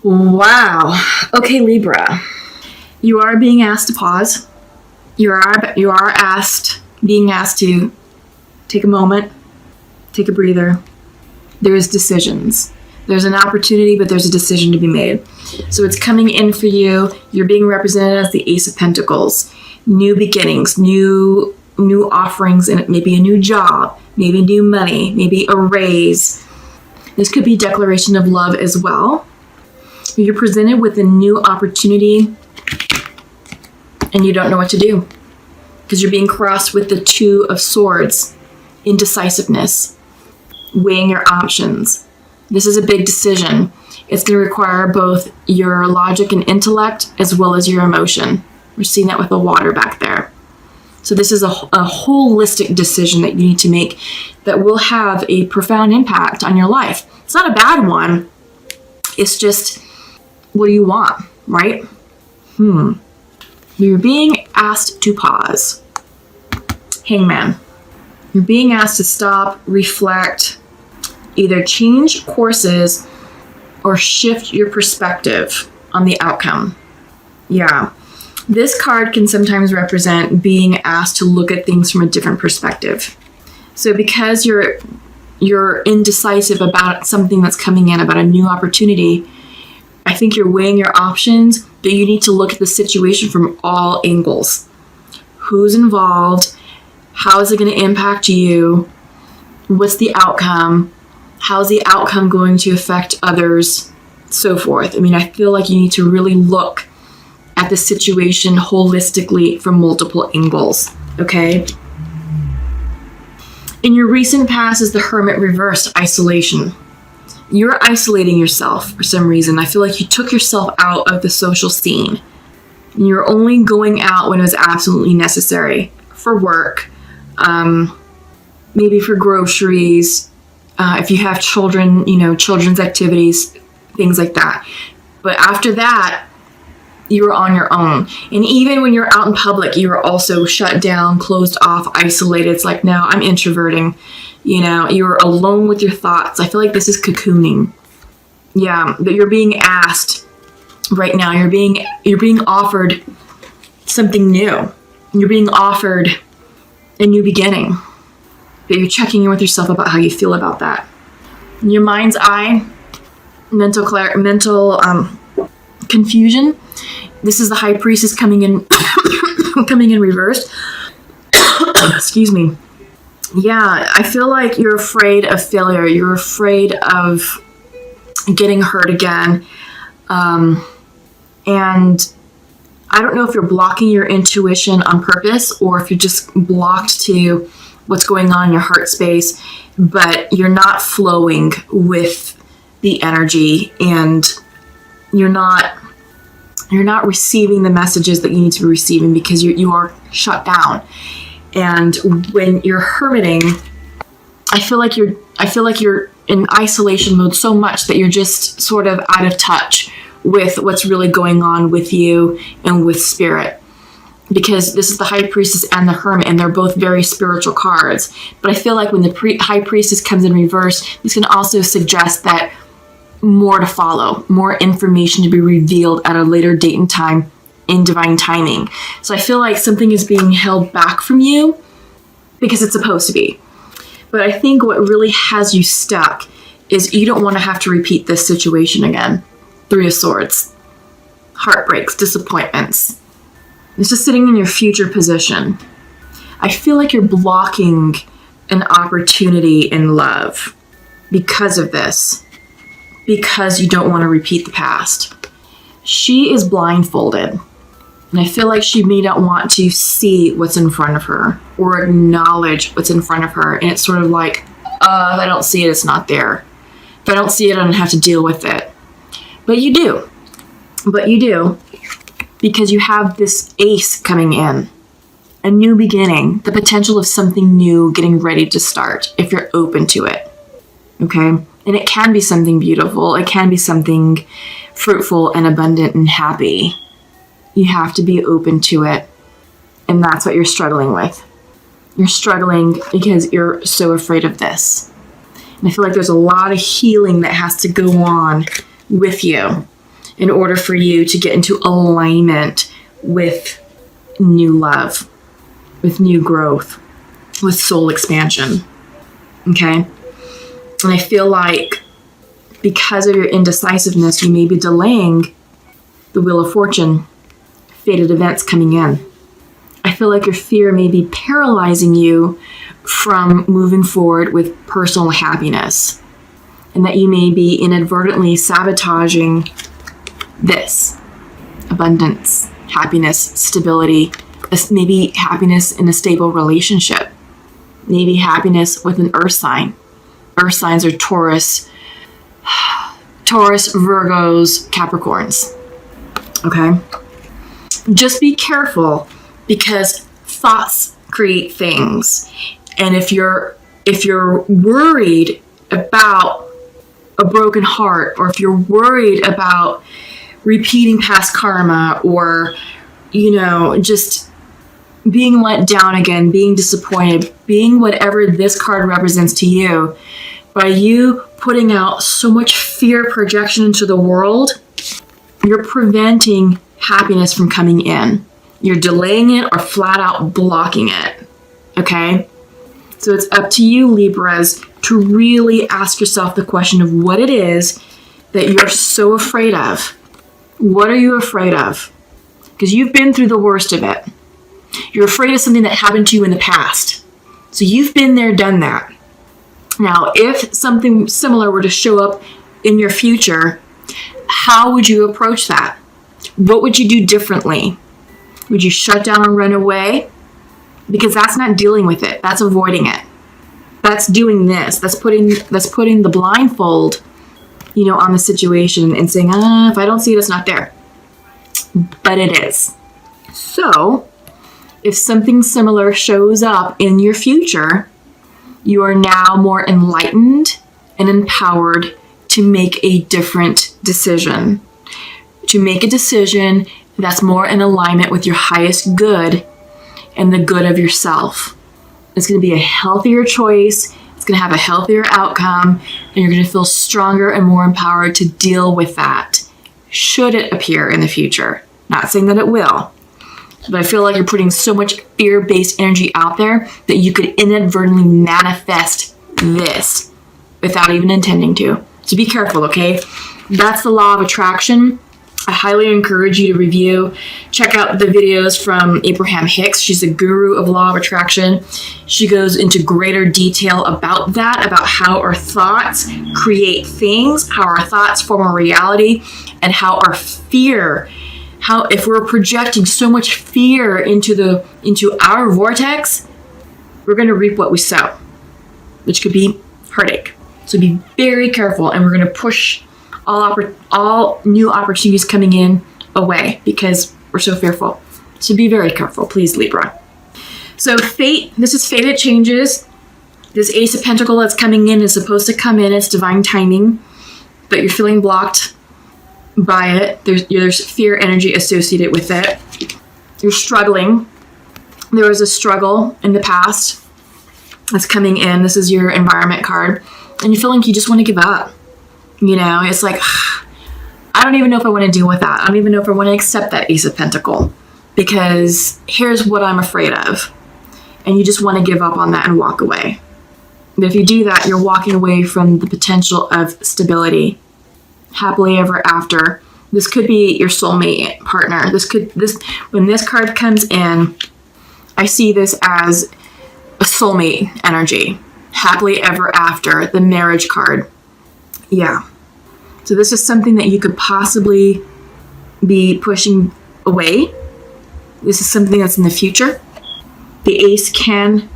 Wow. Okay, Libra. You are being asked to pause. Being asked to take a moment, take a breather. There's decisions. There's an opportunity, but there's a decision to be made. So it's coming in for you. You're being represented as the Ace of Pentacles. New beginnings, new offerings, and maybe a new job, maybe new money, maybe a raise. This could be a declaration of love as well. You're presented with a new opportunity and you don't know what to do because you're being crossed with the Two of Swords, indecisiveness, weighing your options. This is a big decision. It's going to require both your logic and intellect as well as your emotion. We're seeing that with the water back there. So this is a holistic decision that you need to make that will have a profound impact on your life. It's not a bad one. It's just, what do you want, right? You're being asked to pause. Hangman. You're being asked to stop, reflect, either change courses or shift your perspective on the outcome. Yeah. This card can sometimes represent being asked to look at things from a different perspective. So because you're indecisive about something that's coming in, about a new opportunity, I think you're weighing your options, but you need to look at the situation from all angles. Who's involved? How is it going to impact you? What's the outcome? How's the outcome going to affect others? So forth. I mean, I feel like you need to really look at the situation holistically from multiple angles, okay? In your recent past is the Hermit reversed, isolation. You're isolating yourself for some reason. I feel like you took yourself out of the social scene. You're only going out when it was absolutely necessary for work, maybe for groceries, if you have children, children's activities, things like that. But after that, you're on your own. And even when you're out in public, you're also shut down, closed off, isolated. It's like, no, I'm introverting. You're alone with your thoughts. I feel like this is cocooning. Yeah, but you're being asked right now. You're being offered something new. You're being offered a new beginning. But you're checking in with yourself about how you feel about that. In your mind's eye, mental confusion. This is the High Priestess coming in reversed. Excuse me. Yeah, I feel like you're afraid of failure. You're afraid of getting hurt again. And I don't know if you're blocking your intuition on purpose or if you're just blocked to what's going on in your heart space, but you're not flowing with the energy and you're not receiving the messages that you need to be receiving because you are shut down. And when you're hermiting, I feel like you're in isolation mode so much that you're just sort of out of touch with what's really going on with you and with spirit. Because this is the High Priestess and the Hermit, and they're both very spiritual cards. But I feel like when the High Priestess comes in reverse, this can also suggest that more to follow, more information to be revealed at a later date and time in divine timing. So I feel like something is being held back from you because it's supposed to be. But I think what really has you stuck is you don't want to have to repeat this situation again. Three of Swords, heartbreaks, disappointments. It's just sitting in your future position. I feel like you're blocking an opportunity in love because of this, because you don't want to repeat the past. She is blindfolded, and I feel like she may not want to see what's in front of her or acknowledge what's in front of her, and it's sort of like, if I don't see it, it's not there. If I don't see it, I don't have to deal with it. But you do. Because you have this ace coming in, a new beginning, the potential of something new getting ready to start if you're open to it, okay? And it can be something beautiful. It can be something fruitful and abundant and happy. You have to be open to it, and that's what you're struggling with. You're struggling because you're so afraid of this. And I feel like there's a lot of healing that has to go on with you in order for you to get into alignment with new love, with new growth, with soul expansion. Okay? And I feel like because of your indecisiveness, you may be delaying the Wheel of Fortune, fated events coming in. I feel like your fear may be paralyzing you from moving forward with personal happiness, and that you may be inadvertently sabotaging this abundance, happiness, stability, maybe happiness in a stable relationship, maybe happiness with an earth sign. Earth signs are Taurus, Virgos, Capricorns. Okay? Just be careful, because thoughts create things. And if you're worried about a broken heart, or if you're worried about repeating past karma, or, just being let down again, being disappointed, being whatever this card represents to you, by you putting out so much fear projection into the world, you're preventing happiness from coming in. You're delaying it or flat out blocking it. Okay? So it's up to you, Libras, to really ask yourself the question of what it is that you're so afraid of. What are you afraid of? Because you've been through the worst of it. You're afraid of something that happened to you in the past. So you've been there, done that. Now, if something similar were to show up in your future, how would you approach that? What would you do differently? Would you shut down and run away? Because that's not dealing with it. That's avoiding it. That's doing this. That's putting the blindfold, on the situation and saying, if I don't see it, it's not there. But it is. So, if something similar shows up in your future, you are now more enlightened and empowered to make a different decision. To make a decision that's more in alignment with your highest good and the good of yourself. It's going to be a healthier choice. It's going to have a healthier outcome, and you're going to feel stronger and more empowered to deal with that, should it appear in the future. Not saying that it will, but I feel like you're putting so much fear-based energy out there that you could inadvertently manifest this without even intending to. So be careful, okay? That's the law of attraction. I highly encourage you to review. Check out the videos from Abraham Hicks. She's a guru of law of attraction. She goes into greater detail about that, about how our thoughts create things, how our thoughts form a reality, and how our fear, how if we're projecting so much fear into our vortex, we're going to reap what we sow, which could be heartache. So be very careful, and we're going to push all new opportunities coming in away because we're so fearful. So be very careful, please, Libra. So fate, this is fate, it changes. This Ace of Pentacles that's coming in is supposed to come in. It's divine timing, but you're feeling blocked by it. There's fear energy associated with it. You're struggling. There was a struggle in the past that's coming in. This is your environment card. And you feel like you just want to give up. It's like, I don't even know if I want to deal with that. I don't even know if I want to accept that Ace of Pentacles, because here's what I'm afraid of. And you just want to give up on that and walk away. But if you do that, you're walking away from the potential of stability, happily ever after. This could be your soulmate partner. When this card comes in, I see this as a soulmate energy, happily ever after, the marriage card. Yeah. So this is something that you could possibly be pushing away. This is something that's in the future. The Ace can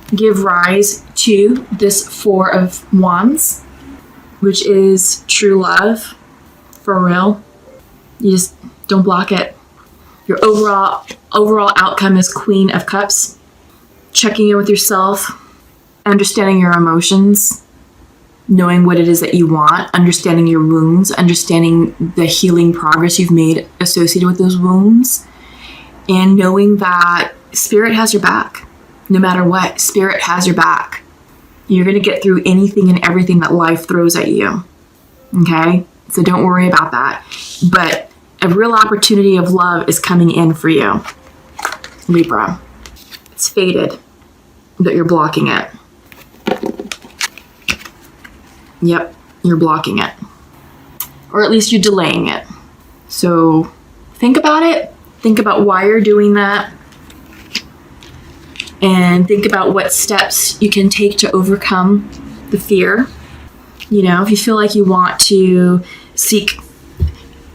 give rise to this Four of Wands, which is true love, for real. You just don't block it. Your overall outcome is Queen of Cups. Checking in with yourself, understanding your emotions, knowing what it is that you want, understanding your wounds, understanding the healing progress you've made associated with those wounds, and knowing that Spirit has your back. No matter what, Spirit has your back. You're going to get through anything and everything that life throws at you. Okay? So don't worry about that. But a real opportunity of love is coming in for you, Libra. It's fated that you're blocking it. Yep, you're blocking it. Or at least you're delaying it. So think about it. Think about why you're doing that. And think about what steps you can take to overcome the fear. You know, if you feel like you want to seek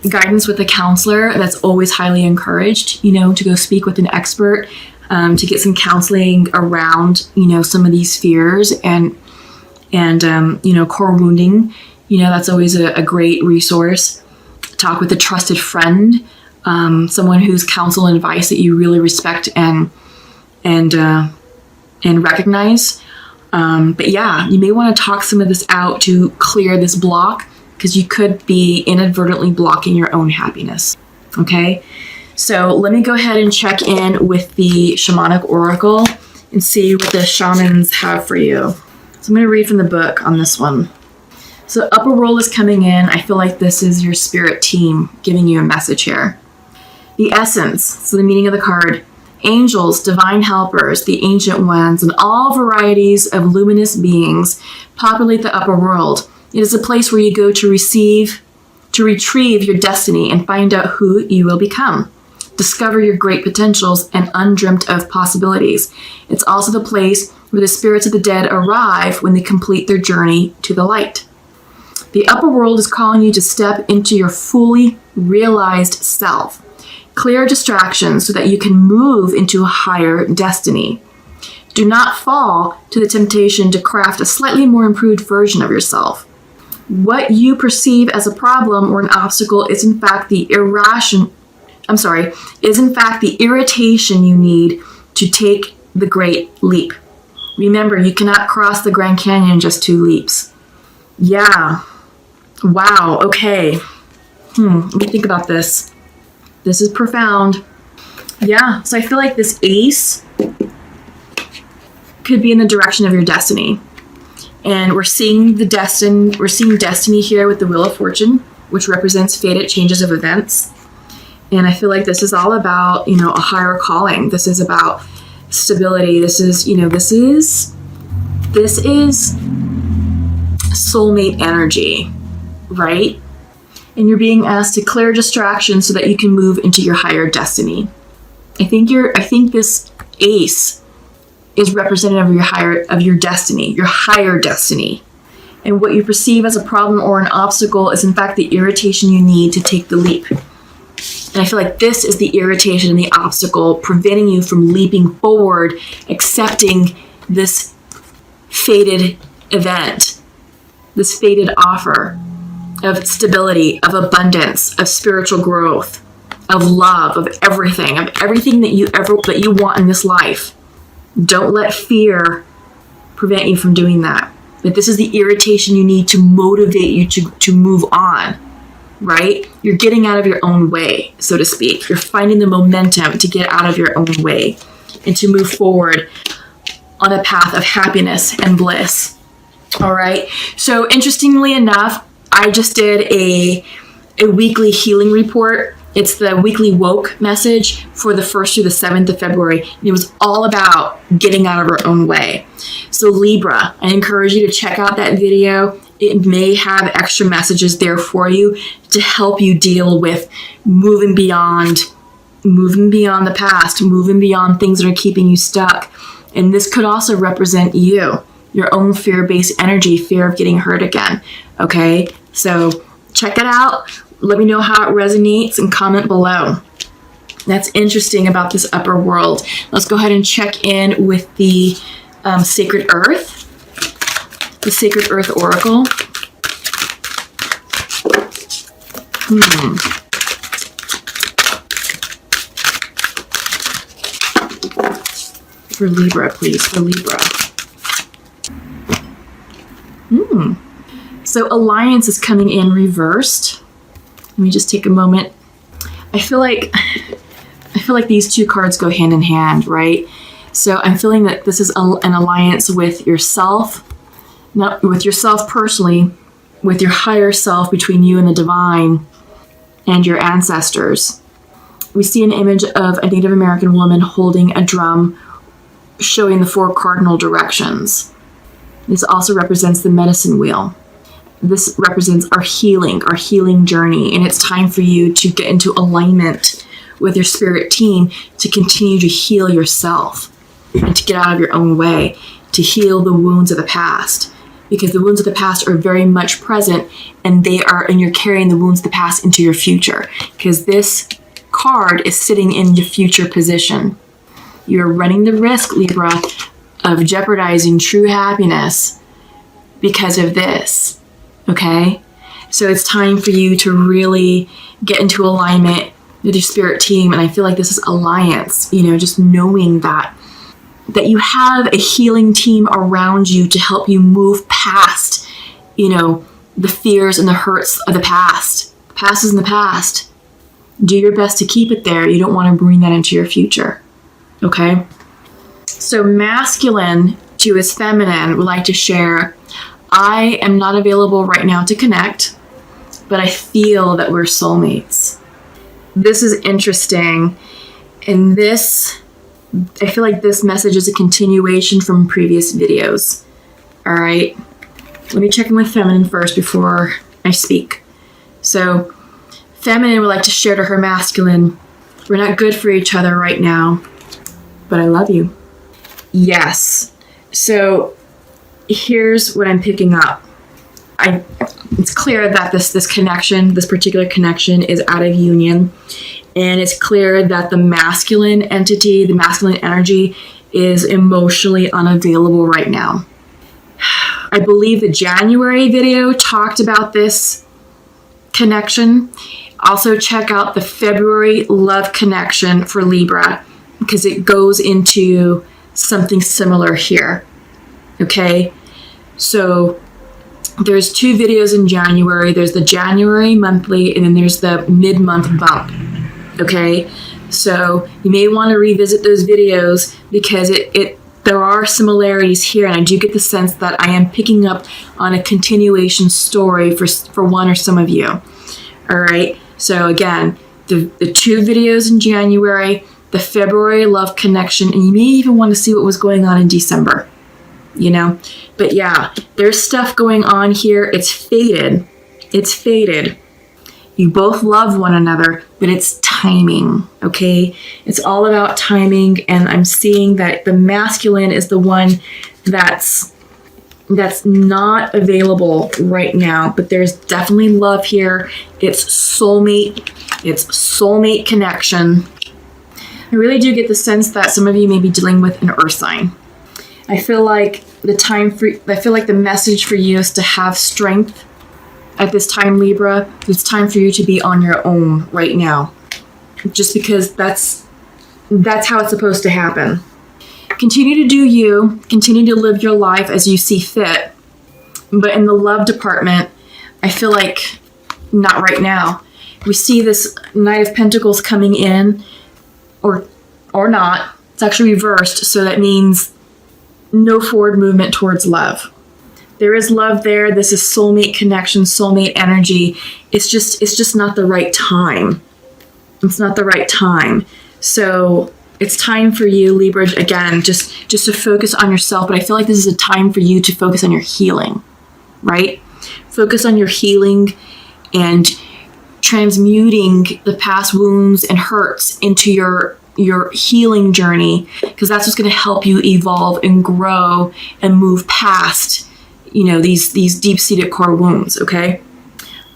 guidance with a counselor, that's always highly encouraged, you know, to go speak with an expert, to get some counseling around, you know, some of these fears and you know, core wounding. You know, that's always a great resource. Talk with a trusted friend, someone whose counsel and advice that you really respect and recognize. But yeah, you may want to talk some of this out to clear this block, because you could be inadvertently blocking your own happiness. Okay, so let me go ahead and check in with the shamanic oracle and see what the shamans have for you. So I'm going to read from the book on this one. So upper world is coming in. I feel like this is your spirit team giving you a message here. The essence, so the meaning of the card: angels, divine helpers, the ancient ones, and all varieties of luminous beings populate the upper world. It is a place where you go to retrieve your destiny and find out who you will become. Discover your great potentials and undreamt of possibilities. It's also the place where the spirits of the dead arrive when they complete their journey to the light. The upper world is calling you to step into your fully realized self. Clear distractions so that you can move into a higher destiny. Do not fall to the temptation to craft a slightly more improved version of yourself. What you perceive as a problem or an obstacle is in fact the irritation you need to take the great leap. Remember, you cannot cross the Grand Canyon in just 2 leaps. Yeah. Wow. Okay. Let me think about this. This is profound. Yeah. So I feel like this ace could be in the direction of your destiny. And we're seeing destiny here with the Wheel of Fortune, which represents fated changes of events. And I feel like this is all about, you know, a higher calling. This is about stability. This is soulmate energy, right? And you're being asked to clear distractions so that you can move into your higher destiny. I think this ace is representative of your destiny, your higher destiny. And what you perceive as a problem or an obstacle is in fact the irritation you need to take the leap. And I feel like this is the irritation and the obstacle preventing you from leaping forward, accepting this fated event, this fated offer of stability, of abundance, of spiritual growth, of love, of everything that you want in this life. Don't let fear prevent you from doing that. But this is the irritation you need to motivate you to move on, right? You're getting out of your own way, so to speak. You're finding the momentum to get out of your own way and to move forward on a path of happiness and bliss. All right. So interestingly enough, I just did a weekly healing report. It's the weekly woke message for the 1st through the 7th of February. And it was all about getting out of our own way. So Libra, I encourage you to check out that video. It may have extra messages there for you to help you deal with moving beyond the past, moving beyond things that are keeping you stuck. And this could also represent you, your own fear-based energy, fear of getting hurt again. Okay, so check it out. Let me know how it resonates and comment below. That's interesting about this upper world. Let's go ahead and check in with the Sacred Earth, the Sacred Earth Oracle. For Libra, please, for Libra. So Alliance is coming in reversed. Let me just take a moment. I feel like these two cards go hand in hand, right? So I'm feeling that this is an alliance with yourself, not with yourself personally, with your higher self, between you and the divine and your ancestors. We see an image of a Native American woman holding a drum, showing the 4 cardinal directions. This also represents the medicine wheel. This represents our healing journey, and it's time for you to get into alignment with your spirit team to continue to heal yourself and to get out of your own way, to heal the wounds of the past, because the wounds of the past are very much present, and you're carrying the wounds of the past into your future, because this card is sitting in your future position. You're running the risk, Libra, of jeopardizing true happiness because of this. Okay? So it's time for you to really get into alignment with your spirit team. And I feel like this is alliance, just knowing that you have a healing team around you to help you move past, the fears and the hurts of the past. The past is in the past. Do your best to keep it there. You don't want to bring that into your future. Okay? So masculine to his feminine would like to share, I am not available right now to connect, but I feel that we're soulmates. This is interesting. And I feel like this message is a continuation from previous videos. All right. Let me check in with feminine first before I speak. So feminine would like to share to her masculine, we're not good for each other right now, but I love you. Yes. So here's what I'm picking up. It's clear that this connection, this particular connection, is out of union. And it's clear that the masculine entity, the masculine energy, is emotionally unavailable right now. I believe the January video talked about this connection. Also check out the February love connection for Libra, because it goes into something similar here. Okay? So there's 2 videos in January. There's the January monthly, and then there's the mid-month bump. Okay? So you may want to revisit those videos, because there are similarities here, and I do get the sense that I am picking up on a continuation story for one or some of you. All right? So again, the 2 videos in January, the February love connection, and you may even want to see what was going on in December. But yeah, there's stuff going on here. It's fated. You both love one another, but it's timing, okay? It's all about timing, and I'm seeing that the masculine is the one that's not available right now, but there's definitely love here. It's soulmate connection. I really do get the sense that some of you may be dealing with an earth sign. I feel like the message for you is to have strength at this time, Libra. It's time for you to be on your own right now, just because that's how it's supposed to happen. Continue to do you, continue to live your life as you see fit, but in the love department, I feel like not right now. We see this Knight of Pentacles coming in, or not. It's actually reversed, so that means no forward movement towards love. There is love there. This is soulmate connection, soulmate energy. It's just not the right time. It's not the right time. So it's time for you, Libra, again, just to focus on yourself. But I feel like this is a time for you to focus on your healing, right? Focus on your healing and transmuting the past wounds and hurts into your healing journey, because that's what's going to help you evolve and grow and move past, these deep-seated core wounds, okay?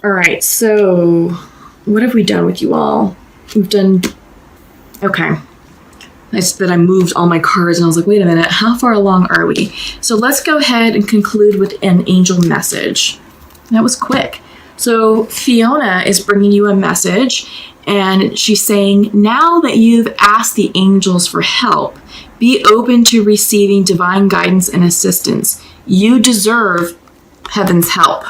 All right, so what have we done with you all? We've done... Okay. Nice that I moved all my cards, and I was like, wait a minute, how far along are we? So let's go ahead and conclude with an angel message. That was quick. So Fiona is bringing you a message, and she's saying, now that you've asked the angels for help, be open to receiving divine guidance and assistance. You deserve heaven's help.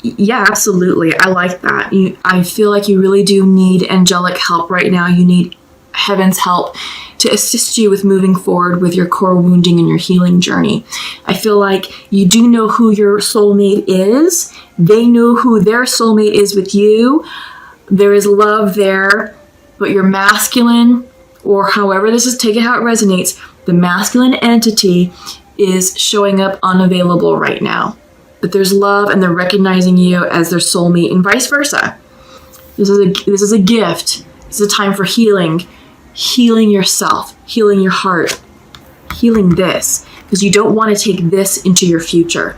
Yeah, absolutely. I like that. I feel like you really do need angelic help right now. You need heaven's help to assist you with moving forward with your core wounding and your healing journey. I feel like you do know who your soulmate is. They know who their soulmate is with you. There is love there, but your masculine, or however this is, take it how it resonates, the masculine entity is showing up unavailable right now. But there's love and they're recognizing you as their soulmate and vice versa. This is a gift. This is a time for healing. Healing yourself, healing your heart, healing this, because you don't want to take this into your future.